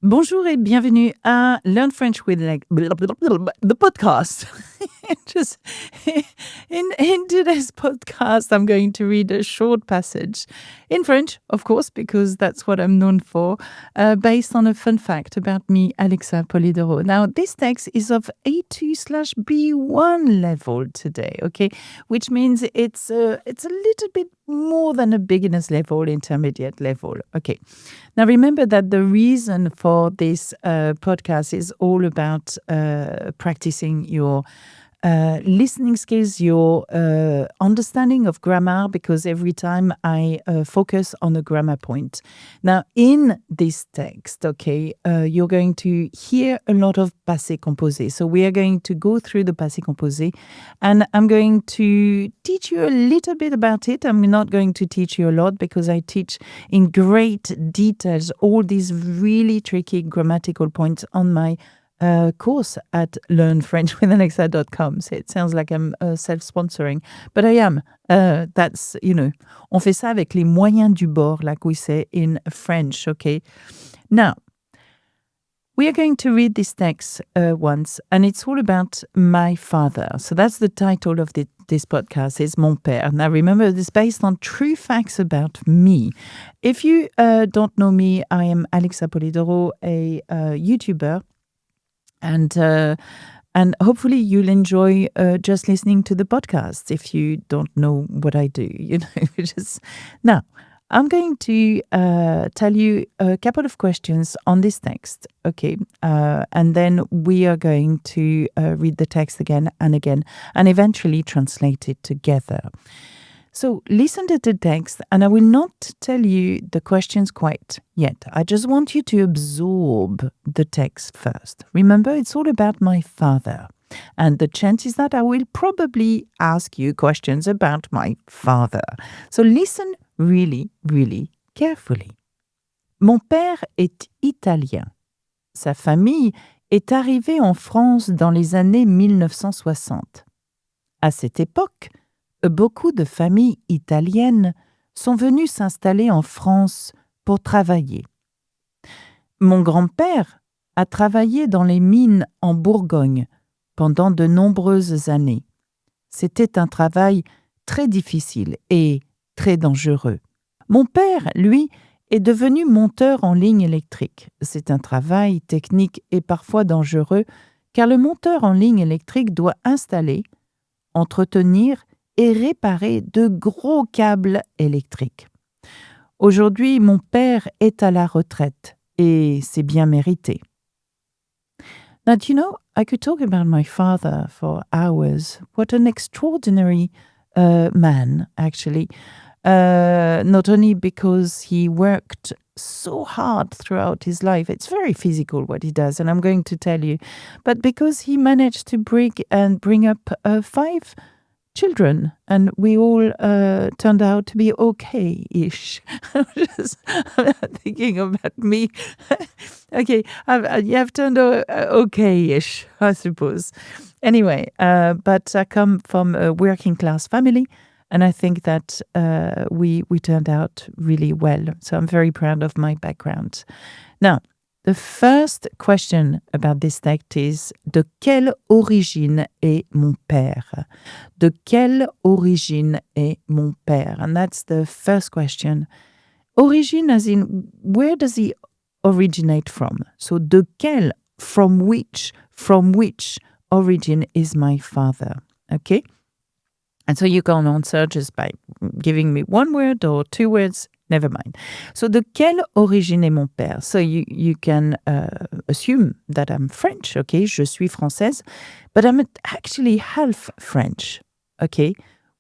Bonjour et bienvenue à Learn French with the podcast. Just in today's podcast, I'm going to read a short passage in French, of course, because that's what I'm known for, based on a fun fact about me, Alexa Polidoro. Now, this text is of A2/B1 level today, okay, which means it's a little bit more than a beginner's level, intermediate level, okay. Now, remember that the reason for this podcast is all about practicing your listening skills, your understanding of grammar, because every time I focus on a grammar point. Now, in this text, okay, you're going to hear a lot of passé composé. So we are going to go through the passé composé, and I'm going to teach you a little bit about it. I'm not going to teach you a lot because I teach in great details all these really tricky grammatical points on my course at learnfren.ch. So it sounds like I'm self-sponsoring, but I am. That's, on fait ça avec les moyens du bord, like we say in French, okay? Now, we are going to read this text once, and it's all about my father. So that's the title of this podcast, is Mon père. Now, remember, this is based on true facts about me. If you don't know me, I am Alexa Polidoro, a YouTuber. And hopefully you'll enjoy just listening to the podcast if you don't know what I do, Now, I'm going to tell you a couple of questions on this text, okay? And then we are going to read the text again and eventually translate it together. So listen to the text, and I will not tell you the questions quite yet. I just want you to absorb the text first. Remember, it's all about my father. And the chance is that I will probably ask you questions about my father. So listen really, really carefully. Mon père est italien. Sa famille est arrivée en France dans les années 1960. À cette époque, beaucoup de familles italiennes sont venues s'installer en France pour travailler. Mon grand-père a travaillé dans les mines en Bourgogne pendant de nombreuses années. C'était un travail très difficile et très dangereux. Mon père, lui, est devenu monteur en ligne électrique. C'est un travail technique et parfois dangereux car le monteur en ligne électrique doit installer, entretenir et réparer de gros câbles électriques. Aujourd'hui, mon père est à la retraite et c'est bien mérité. Now, I could talk about my father for hours. What an extraordinary man, actually. Not only because he worked so hard throughout his life. It's very physical what he does, and I'm going to tell you. But because he managed to bring up 5 children, and we all turned out to be okay-ish. I'm just thinking about me. Okay, you have turned okay-ish, I suppose. Anyway, but I come from a working-class family, and I think that we turned out really well. So I'm very proud of my background. Now, the first question about this text is, de quelle origine est mon père? De quelle origine est mon père? And that's the first question. Origine as in, where does he originate from? So, de quelle, from which origin is my father? Okay? And so you can answer just by giving me one word or 2 words. Never mind. So, de quelle origine est mon père? So, you can assume that I'm French, okay? Je suis française, but I'm actually half French, okay?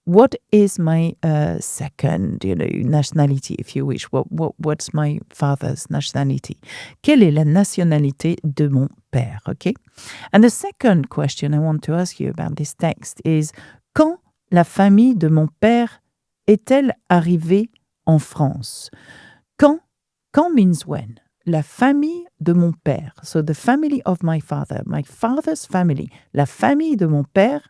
What is my second, nationality, if you wish? What's my father's nationality? Quelle est la nationalité de mon père, okay? And the second question I want to ask you about this text is, quand la famille de mon père est-elle arrivée en France? Quand means when. La famille de mon père. So the family of my father's family. La famille de mon père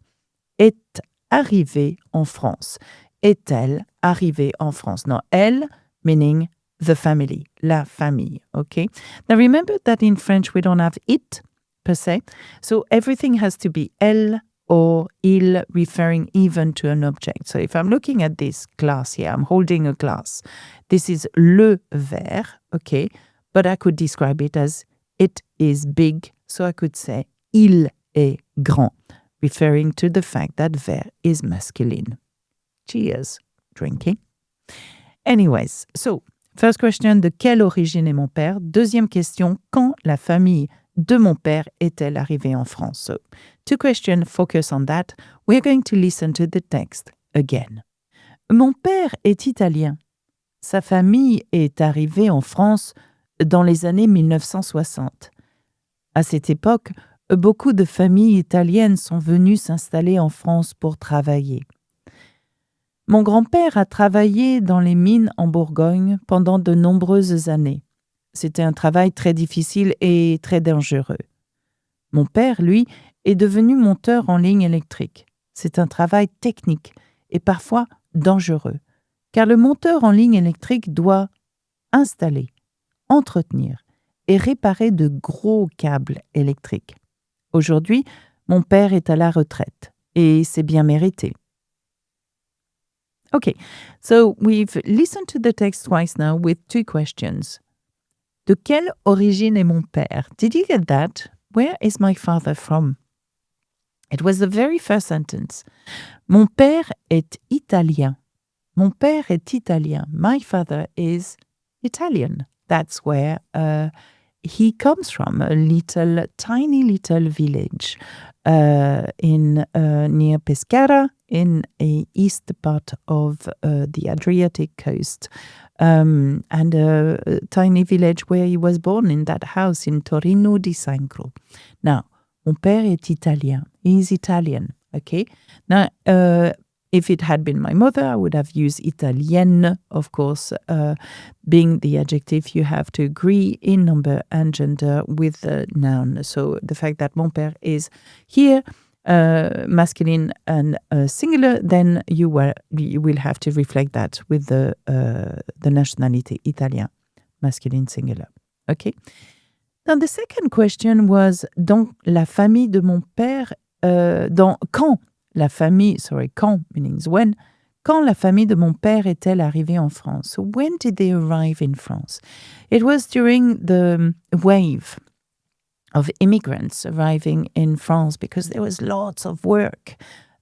est arrivée en France. Est-elle arrivée en France? Now, elle meaning the family, la famille, okay? Now remember that in French we don't have it per se, so everything has to be elle or il, referring even to an object. So if I'm looking at this glass here, I'm holding a glass. This is le verre, okay? But I could describe it as it is big, so I could say il est grand, referring to the fact that verre is masculine. Cheers, drinking. Anyways, so first question, de quelle origine est mon père? Deuxième question, quand la famille de mon père est-elle arrivée en France? So, two questions, focus on that. We're going to listen to the text again. Mon père est italien. Sa famille est arrivée en France dans les années 1960. À cette époque, beaucoup de familles italiennes sont venues s'installer en France pour travailler. Mon grand-père a travaillé dans les mines en Bourgogne pendant de nombreuses années. C'était un travail très difficile et très dangereux. Mon père, lui, est devenu monteur en ligne électrique. C'est un travail technique et parfois dangereux, car le monteur en ligne électrique doit installer, entretenir et réparer de gros câbles électriques. Aujourd'hui, mon père est à la retraite et c'est bien mérité. Okay, so we've listened to the text twice now with two questions. De quelle origine est mon père? Did you get that? Where is my father from? It was the very first sentence. Mon père est italien. Mon père est italien. My father is Italian. That's where he comes from, a tiny little village in near Pescara, in a east part of the Adriatic coast, and a tiny village where he was born, in that house in Torino di Sangro. Now, mon père est italien. He is Italian, okay? Now, if it had been my mother, I would have used italienne, of course. Being the adjective, you have to agree in number and gender with the noun. So the fact that mon père is here, masculine and singular, then you will have to reflect that with the nationality, italien, masculine singular. Okay? Now the second question was, dans la famille de mon père, quand la famille, quand means when, quand la famille de mon père est-elle arrivée en France? So when did they arrive in France? It was during the wave of immigrants arriving in France because there was lots of work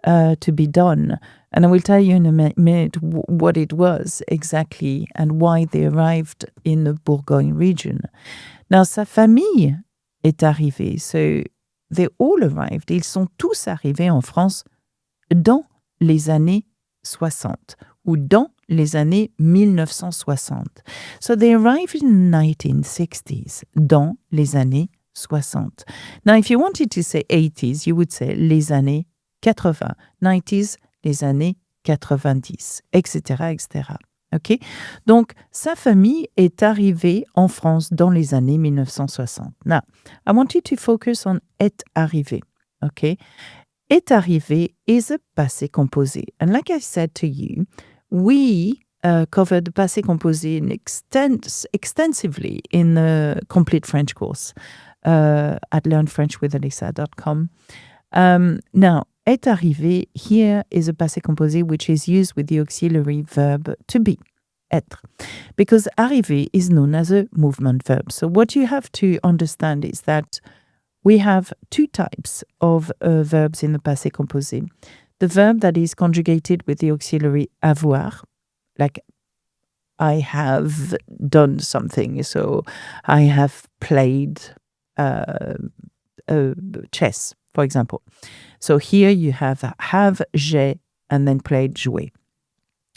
to be done. And I will tell you in a minute what it was exactly and why they arrived in the Bourgogne region. Now, sa famille est arrivée. So they all arrived. Ils sont tous arrivés en France dans les années 60 ou dans les années 1960. So they arrived in the 1960s, dans les années 60. Now, if you wanted to say 80s, you would say les années 80, 90s, les années 90, etc., etc. Okay? Donc, sa famille est arrivée en France dans les années 1960. Now, I want you to focus on est arrivé. Okay? Est arrivé is a passé composé. And like I said to you, we covered passé composé extensively in the complete French course at learnfrenchwithalexa.com. Now, est arrivé here is a passé composé which is used with the auxiliary verb to be, être, because arrivé is known as a movement verb. So what you have to understand is that we have two types of verbs in the passé composé. The verb that is conjugated with the auxiliary avoir, like I have done something, so I have played chess, for example. So here you have j'ai, and then played jouer.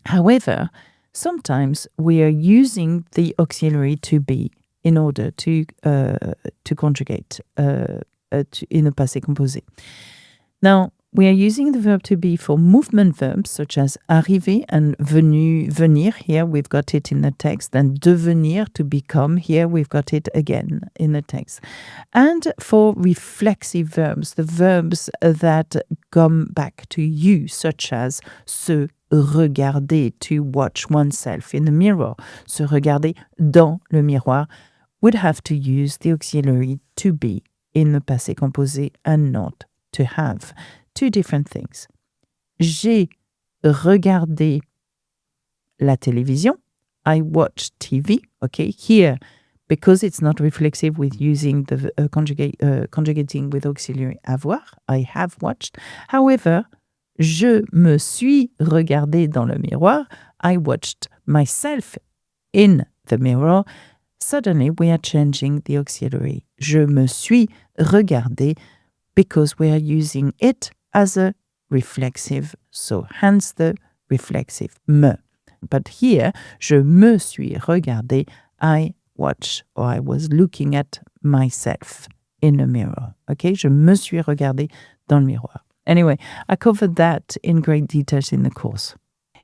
However, sometimes we are using the auxiliary to be in order to conjugate in a passé composé. Now, we are using the verb to be for movement verbs such as arriver and venir. Here we've got it in the text. And devenir, to become. Here we've got it again in the text. And for reflexive verbs, the verbs that come back to you, such as se regarder, to watch oneself in the mirror, se regarder dans le miroir, would have to use the auxiliary to be in the passé composé and not to have. Two different things. J'ai regardé la télévision. I watched TV. Okay, here, because it's not reflexive with using the conjugating with auxiliary avoir, I have watched. However, je me suis regardé dans le miroir. I watched myself in the mirror. Suddenly, we are changing the auxiliary. Je me suis regardé because we are using it as a reflexive, so hence the reflexive me. But here, je me suis regardé, I watched or I was looking at myself in a mirror. Okay, je me suis regardé dans le miroir. Anyway, I covered that in great details in the course.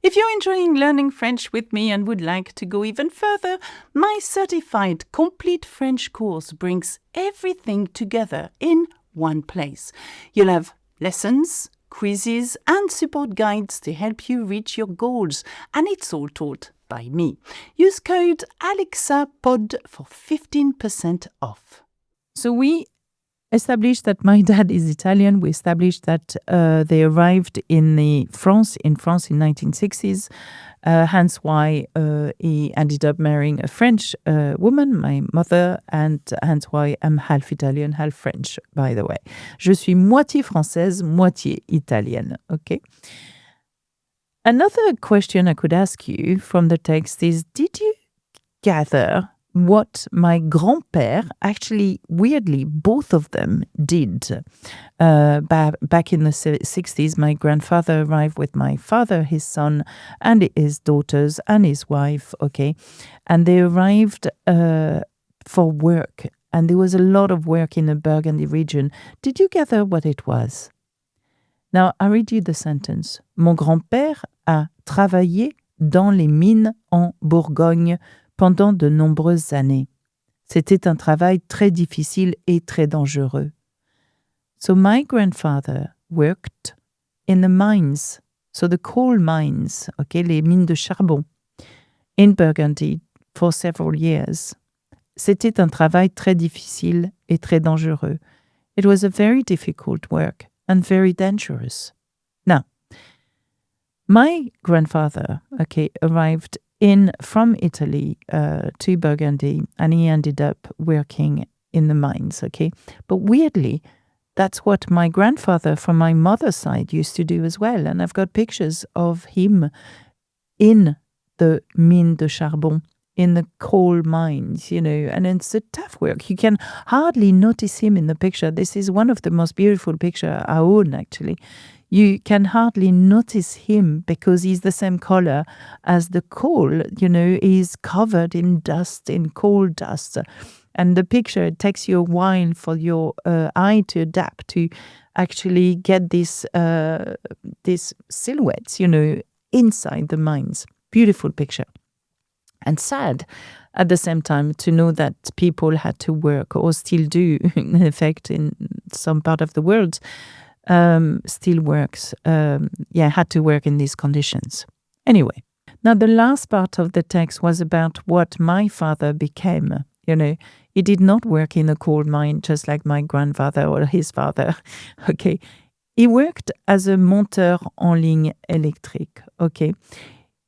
If you're enjoying learning French with me and would like to go even further, my certified complete French course brings everything together in one place. You'll have lessons, quizzes, and support guides to help you reach your goals, and it's all taught by me. Use code ALEXAPOD for 15% off. So we established that my dad is Italian. We established that they arrived in France in 1960s, hence why he ended up marrying a French woman, my mother, and hence why I'm half Italian, half French, by the way. Je suis moitié française, moitié italienne, okay? Another question I could ask you from the text is, did you gather what my grand-père, actually, weirdly, both of them did? Back in the 60s, my grandfather arrived with my father, his son, and his daughters, and his wife, okay? And they arrived for work, and there was a lot of work in the Burgundy region. Did you gather what it was? Now, I read you the sentence. Mon grand-père a travaillé dans les mines en Bourgogne pendant de nombreuses années. C'était un travail très difficile et très dangereux. So my grandfather worked in the mines, so the coal mines, okay, les mines de charbon, in Burgundy for several years. C'était un travail très difficile et très dangereux. It was a very difficult work and very dangerous. Now, my grandfather, okay, arrived from Italy to Burgundy, and he ended up working in the mines, okay? But weirdly, that's what my grandfather from my mother's side used to do as well. And I've got pictures of him in the mine de charbon, in the coal mines, and it's a tough work. You can hardly notice him in the picture. This is one of the most beautiful pictures I own, actually. You can hardly notice him because he's the same color as the coal, he's covered in dust, in coal dust. And the picture, it takes you a while for your eye to adapt to actually get these silhouettes, inside the mines. Beautiful picture. And sad at the same time to know that people had to work, or still do, in effect, in some part of the world, still works, had to work in these conditions. Anyway, now the last part of the text was about what my father became. He did not work in a coal mine just like my grandfather or his father. Okay, he worked as a monteur en ligne électrique. Okay,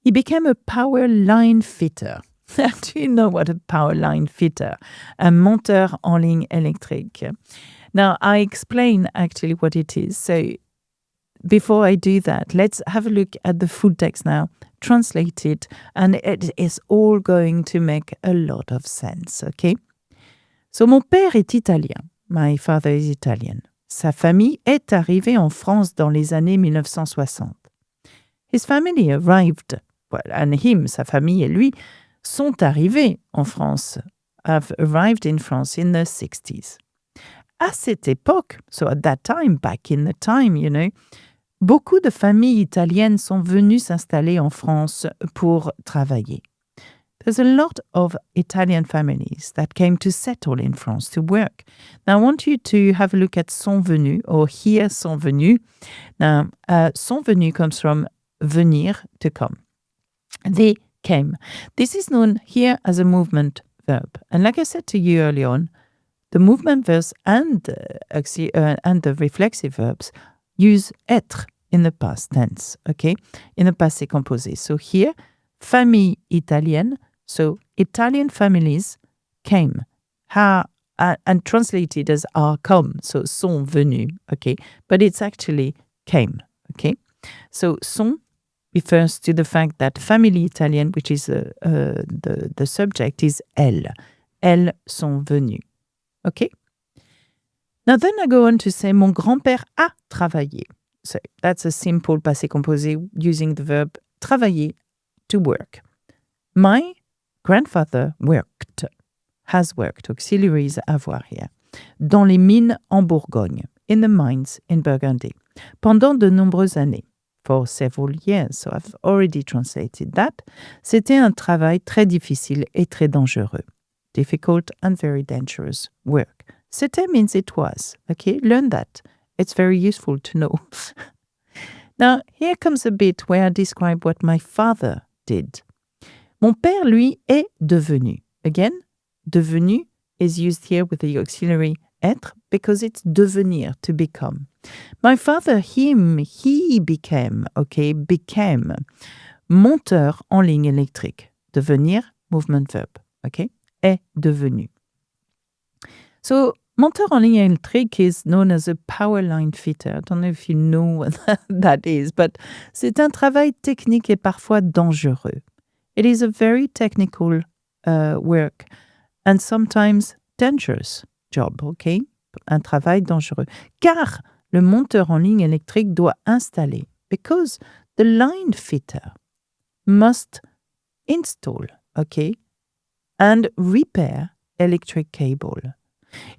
he became a power line fitter. Do you know what a power line fitter? A monteur en ligne électrique. Now, I explain actually what it is. So before I do that, let's have a look at the full text now, translate it, and it is all going to make a lot of sense, okay? So, mon père est italien. My father is Italian. Sa famille est arrivée en France dans les années 1960. His family arrived, and him, sa famille et lui, sont arrivés en France, have arrived in France in the 60s. À cette époque, so at that time, back in the time, beaucoup de familles italiennes sont venues s'installer en France pour travailler. There's a lot of Italian families that came to settle in France to work. Now, I want you to have a look at sont venus, or here sont venus. Now, sont venus comes from venir, to come. They came. This is known here as a movement verb. And like I said to you early on, the movement verbs and the reflexive verbs use être in the past tense, okay? In the passé composé. So here, famille italienne, so Italian families came. And translated as are come, so sont venus, okay? But it's actually came, okay? So sont refers to the fact that family Italienne, which is the subject, is elles. Elles sont venues. Okay? Now then I go on to say mon grand-père a travaillé. So that's a simple passé composé using the verb travailler, to work. My grandfather worked, has worked, auxiliaries avoir here, dans les mines en Bourgogne, in the mines in Burgundy, pendant de nombreuses années. For several years, so I've already translated that. C'était un travail très difficile et très dangereux. Difficult and very dangerous work. C'était means it was. Okay, learn that. It's very useful to know. Now, here comes a bit where I describe what my father did. Mon père, lui, est devenu. Again, devenu is used here with the auxiliary être because it's devenir, to become. My father, he became, monteur en ligne électrique. Devenir, movement verb, okay, est devenu. So, monteur en ligne électrique is known as a power line fitter. I don't know if you know what that is, but c'est un travail technique et parfois dangereux. It is a very technical work and sometimes dangerous job, okay? Un travail dangereux. Car le monteur en ligne électrique doit installer, because the line fitter must install, okay, and repair electric cable.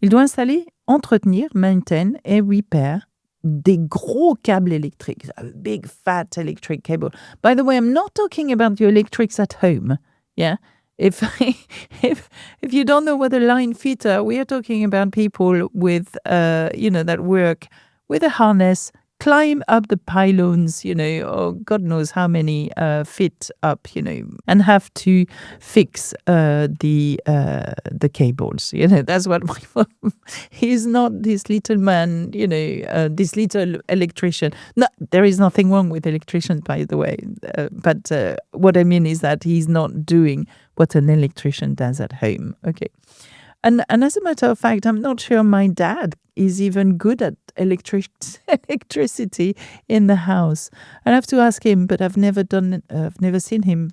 Il doit installer, entretenir, maintain et repair des gros câbles électriques, a big fat electric cable. By the way, I'm not talking about your electrics at home, yeah? If you don't know what a line fitter, we are talking about people with, that work with a harness, climb up the pylons, or God knows how many fit up, and have to fix the cables. That's what my mom. He's not this little man, this little electrician. No, there is nothing wrong with electricians, by the way. But what I mean is that he's not doing what an electrician does at home. Okay. And as a matter of fact, I'm not sure my dad is even good at electricity in the house. I have to ask him, but I've never seen him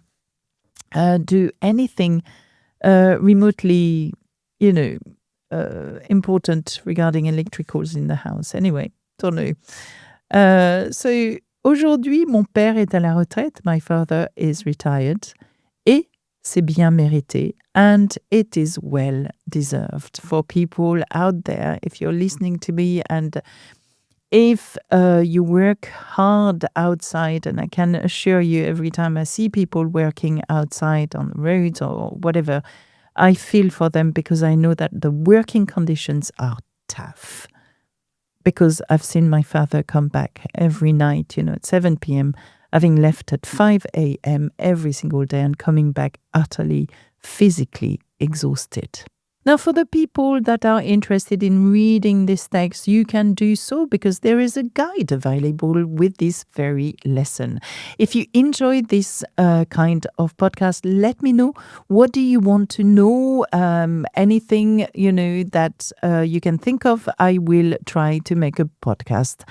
do anything remotely, important regarding electricals in the house. Anyway, don't know. So aujourd'hui, mon père est à la retraite. My father is retired. Et c'est bien mérité, and it is well deserved for people out there. If you're listening to me and if you work hard outside, and I can assure you every time I see people working outside on the roads or whatever, I feel for them because I know that the working conditions are tough. Because I've seen my father come back every night, at 7 p.m., having left at 5 a.m. every single day and coming back utterly physically exhausted. Now, for the people that are interested in reading this text, you can do so because there is a guide available with this very lesson. If you enjoy this kind of podcast, let me know. What do you want to know? Anything, that you can think of, I will try to make a podcast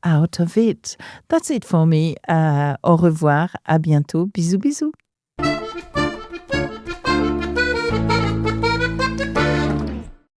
out of it. That's it for me. Au revoir. À bientôt. Bisous, bisous.